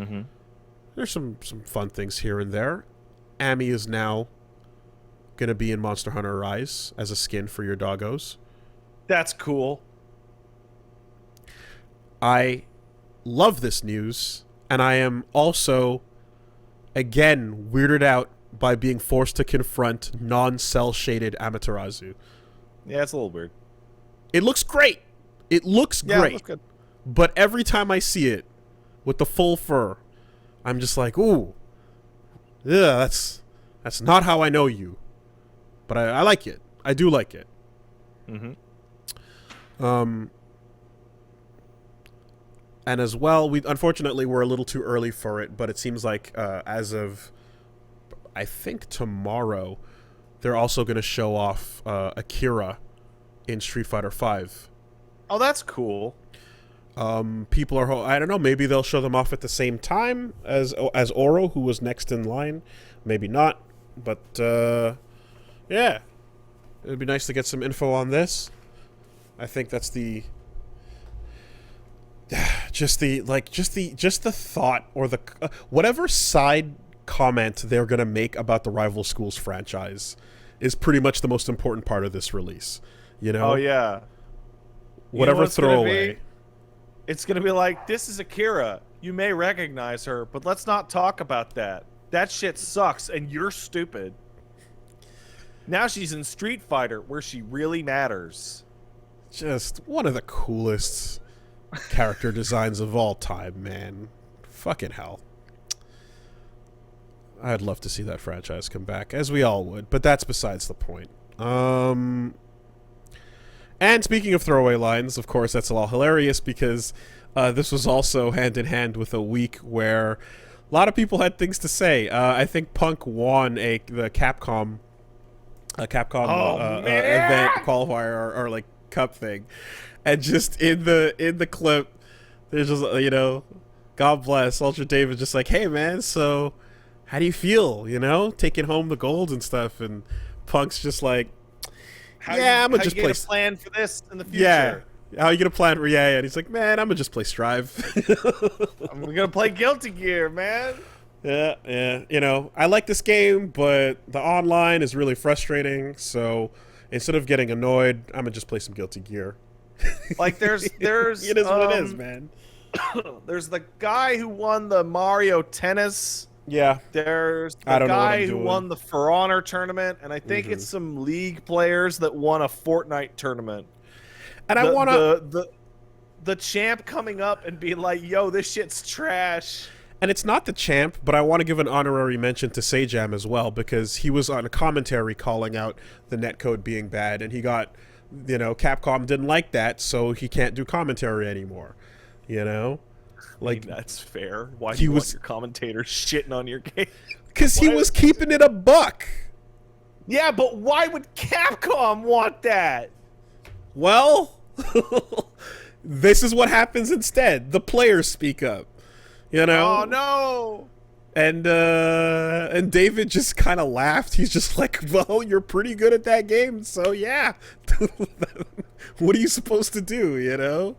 Mm-hmm. There's some fun things here and there. Amy is now going to be in Monster Hunter Rise as a skin for your doggos. That's cool. I love this news, and I am also, again, weirded out by being forced to confront non-cell shaded Amaterasu. Yeah, it's a little weird. It looks great. It looks Yeah, great. that's good. But every time I see it with the full fur, I'm just like, ooh, yeah, that's not how I know you. But I like it. I do like it. Mm-hmm. And as well, unfortunately we're a little too early for it, but it seems like as of I think tomorrow, they're also going to show off Akira in Street Fighter V. Oh, that's cool. People are, I don't know, maybe they'll show them off at the same time as Oro, who was next in line. Maybe not, but yeah, it'd be nice to get some info on this. I think that's just the thought, or the whatever side comment they're going to make about the Rival Schools franchise is pretty much the most important part of this release. You know? Oh yeah. Whatever throwaway. It's going to be like, this is Akira. You may recognize her, but let's not talk about that. That shit sucks, and you're stupid. Now she's in Street Fighter, where she really matters. Just one of the coolest character designs of all time, man. Fucking hell. I'd love to see that franchise come back, as we all would, but that's besides the point. And speaking of throwaway lines, of course, that's all hilarious because this was also hand in hand with a week where a lot of people had things to say. I think Punk won the Capcom event qualifier or like cup thing, and just in the clip, there's just, you know, God bless Ultra David, just like, hey man, so how do you feel? You know, taking home the gold and stuff, and Punk's just like, I'm gonna just play. A plan for this in the future? Yeah. How are you gonna plan? Yeah. And he's like, man, I'm gonna just play Strive. I'm gonna play Guilty Gear, man. Yeah. You know, I like this game, but the online is really frustrating. So instead of getting annoyed, I'm gonna just play some Guilty Gear. Like there's it is what it is, man. There's the guy who won the Mario Tennis. Yeah. There's the guy who won the For Honor tournament, and I think it's some League players that won a Fortnite tournament. And I want the champ coming up and being like, yo, this shit's trash. And it's not the champ, but I want to give an honorary mention to Sajam as well, because he was on a commentary calling out the netcode being bad, and he got, you know, Capcom didn't like that, so he can't do commentary anymore, you know? Like, that's fair. Why do you want your commentator shitting on your game? Because he was keeping it a buck. Yeah, but why would Capcom want that? Well, this is what happens instead. The players speak up. You know? Oh, no! And David just kind of laughed. He's just like, well, you're pretty good at that game, so yeah. What are you supposed to do, you know?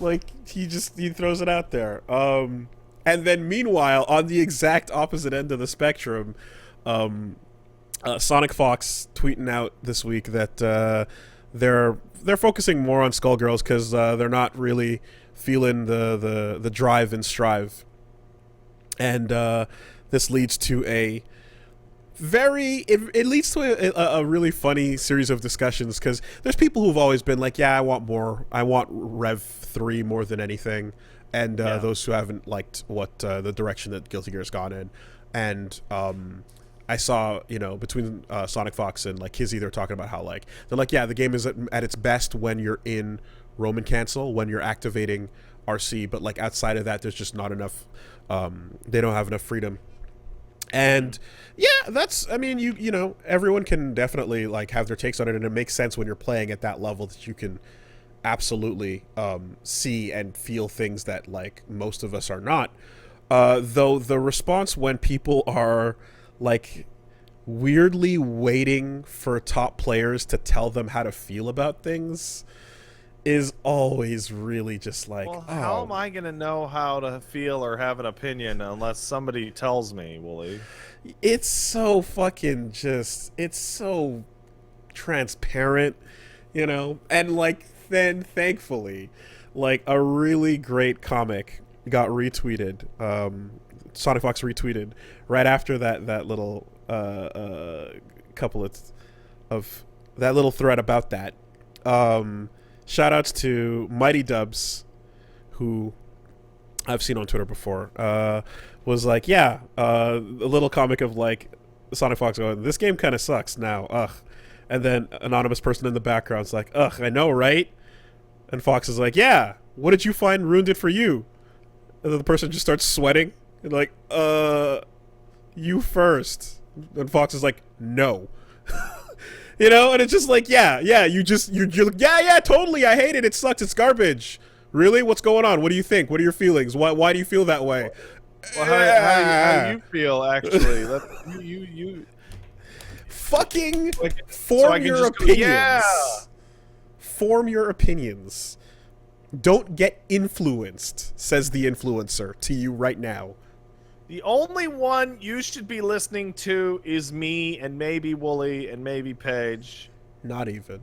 Like, he throws it out there. And then meanwhile, on the exact opposite end of the spectrum, Sonic Fox tweeting out this week that they're focusing more on Skullgirls because they're not really feeling the drive and strive. And this leads to it leads to a really funny series of discussions, because there's people who've always been like, yeah, I want Rev 3 more than anything, and those who haven't liked what the direction that Guilty Gear has gone in. And I saw, you know, between Sonic Fox and like Kizzy, they're talking about how like they're like, yeah, the game is at its best when you're in Roman cancel, when you're activating RC, but like outside of that, there's just not enough. They don't have enough freedom. And yeah, that's, I mean, you know, everyone can definitely like have their takes on it, and it makes sense when you're playing at that level that you can absolutely see and feel things that like most of us are not. Though the response when people are like weirdly waiting for top players to tell them how to feel about things is always really just like, Well, oh, how am I gonna know how to feel or have an opinion unless somebody tells me, Wooly? it's so fucking just, it's so transparent, you know? And like, then thankfully, like a really great comic got retweeted. Sonic Fox retweeted right after that little couplet of that little thread about that. Shout outs to Mighty Dubs, who I've seen on Twitter before. Was like, yeah, a little comic of like Sonic Fox going, this game kind of sucks now, ugh. And then anonymous person in the background's like, ugh, I know, right? And Fox is like, yeah, what did you find ruined it for you? And then the person just starts sweating and like, you first. And Fox is like, no. You know, and it's just like, yeah, you're like, yeah, totally, I hate it, it sucks, it's garbage. Really? What's going on? What do you think? What are your feelings? Why do you feel that way? Well, how do you feel actually? You fucking like, form your opinions. Yeah. Form your opinions. Don't get influenced, says the influencer to you right now. The only one you should be listening to is me and maybe Wooly and maybe Paige. Not even.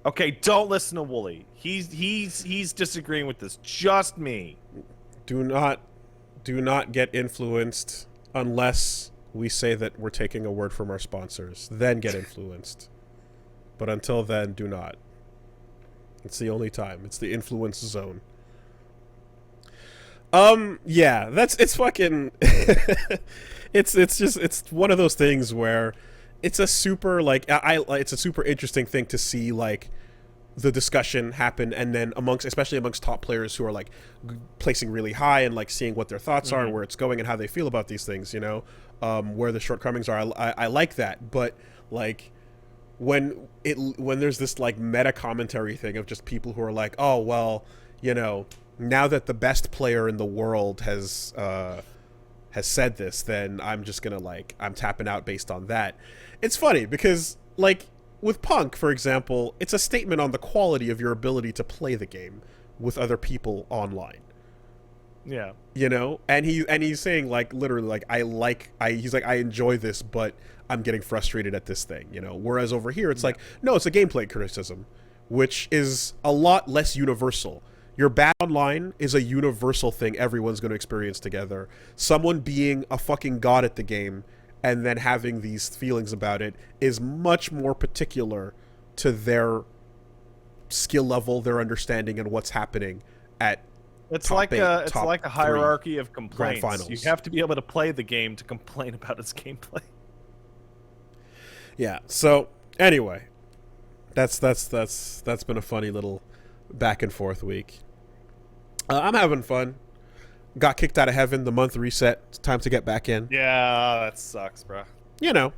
Okay, don't listen to Wooly. He's disagreeing with this. Just me. Do not get influenced unless we say that we're taking a word from our sponsors. Then get influenced. But until then, do not. It's the only time. It's the influence zone. Yeah, it's fucking it's one of those things where it's a super like it's a super interesting thing to see like the discussion happen, and then especially amongst top players who are like placing really high and like seeing what their thoughts are and where it's going and how they feel about these things, you know, where the shortcomings are. I like that, but like when there's this like meta commentary thing of just people who are like, oh well, you know, now that the best player in the world has said this, then I'm just gonna like, I'm tapping out based on that. It's funny because like with Punk, for example, it's a statement on the quality of your ability to play the game with other people online. Yeah. You know, and he's saying like literally like he's like, I enjoy this, but I'm getting frustrated at this thing, you know. Whereas over here it's like, no, it's a gameplay criticism, which is a lot less universal. Your bad online is a universal thing everyone's going to experience together. Someone being a fucking god at the game and then having these feelings about it is much more particular to their skill level, their understanding, and what's happening at it's like a hierarchy of grand complaints. finals. You have to be able to play the game to complain about its gameplay. Yeah. So anyway, that's been a funny little back and forth week. I'm having fun. Got kicked out of heaven. The month reset. It's time to get back in. Yeah, that sucks, bro. You know,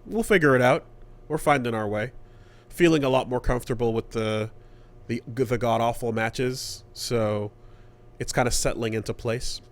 we'll figure it out. We're finding our way. Feeling a lot more comfortable with the god awful matches, so it's kind of settling into place.